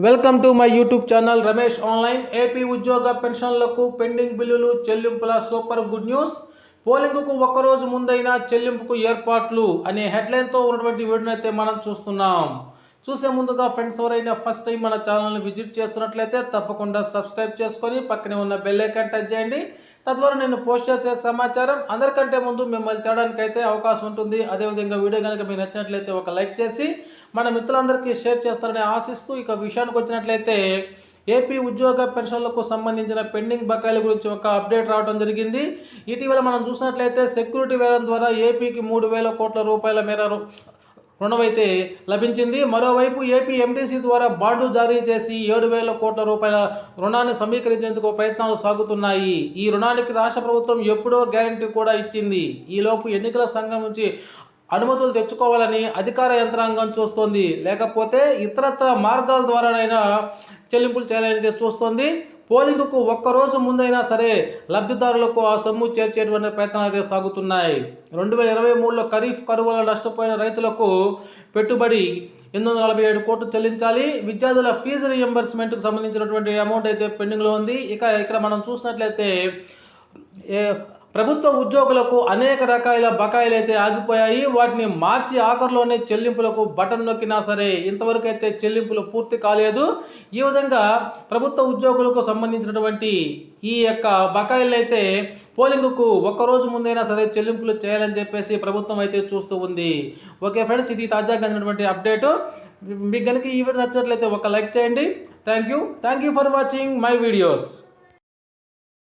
Welcome to my YouTube channel Ramesh online. AP ఉద్యోగ పెన్షన్లకు pending బిల్లులు చెల్లింపుల సూపర్ గుడ్ న్యూస్. పోలింగ్కు ఒక్కరోజు ముందైనా చెల్లింపుకు ఏర్పాట్లు అనే హెడ్లైన్తో ఉన్నటువంటి వీడియోని అయితే మనం చూస్తున్నాం. చూసే ముందుగా ఫ్రెండ్స్ ఎవరైనా ఫస్ట్ టైం మన ఛానల్ని విజిట్ చేస్తున్నట్లయితే తప్పకుండా సబ్స్క్రైబ్ చేసుకొని పక్కనే ఉన్న బెల్ ఐకాన్ టచ్ చేయండి. తద్వారా నేను పోస్ట్ చేసే సమాచారం అందరికంటే ముందు మిమ్మల్ని చేయడానికి అయితే అవకాశం ఉంటుంది. అదేవిధంగా వీడియో కనుక మీకు నచ్చినట్లయితే ఒక లైక్ చేసి మన మిత్రులందరికీ షేర్ చేస్తారని ఆశిస్తూ ఇక విషయానికి వచ్చినట్లయితే ఏపీ ఉద్యోగ పెన్షన్లకు సంబంధించిన పెండింగ్ బకాయిల గురించి ఒక అప్డేట్ రావడం జరిగింది. ఇటీవల మనం చూసినట్లయితే సెక్యూరిటీ వేలం ద్వారా ఏపీకి 3,000 కోట్ల రూపాయల మేర రుణం అయితే లభించింది. మరోవైపు ఏపీ ఎండీసీ ద్వారా బాండ్లు జారీ చేసి 7,000 కోట్ల రూపాయల రుణాన్ని సమీకరించేందుకు ప్రయత్నాలు సాగుతున్నాయి. ఈ రుణానికి రాష్ట్ర ప్రభుత్వం ఎప్పుడో గ్యారంటీ కూడా ఇచ్చింది. ఈలోపు ఎన్నికల సంఘం నుంచి అనుమతులు తెచ్చుకోవాలని అధికార యంత్రాంగం చూస్తోంది. లేకపోతే ఇతరత్ర మార్గాల ద్వారానైనా చెల్లింపులు చేయాలని చూస్తోంది. పోలింగ్కు ఒక్కరోజు ముందైనా సరే లబ్ధిదారులకు ఆ సొమ్ము చేర్చేటువంటి ప్రయత్నాలు అయితే సాగుతున్నాయి. 2023లో ఖరీఫ్ కరువుల నష్టపోయిన రైతులకు పెట్టుబడి 847 కోట్లు చెల్లించాలి. విద్యార్థుల ఫీజు రీఎంబర్స్మెంట్కు సంబంధించినటువంటి అమౌంట్ అయితే పెండింగ్లో ఉంది. ఇక్కడ మనం చూసినట్లయితే ప్రభుత్వ ఉద్యోగులకు అనేక రకాల బకాయిలు అయితే ఆగిపోయాయి. వాటిని మార్చి ఆఖరిలోనే చెల్లింపులకు బటన్ నొక్కినా సరే ఇంతవరకు అయితే చెల్లింపులు పూర్తి కాలేదు. ఈ విధంగా ప్రభుత్వ ఉద్యోగులకు సంబంధించినటువంటి ఈ యొక్క బకాయిలు అయితే పోలింగ్కు ఒక్కరోజు ముందైనా సరే చెల్లింపులు చేయాలని చెప్పేసి ప్రభుత్వం అయితే చూస్తూ ఉంది. ఓకే ఫ్రెండ్స్, ఇది తాజాగా అందినటువంటి అప్డేటు. మీకు కనుక ఈ వీడియో నచ్చినట్లయితే ఒక లైక్ చేయండి. Thank you for watching my videos.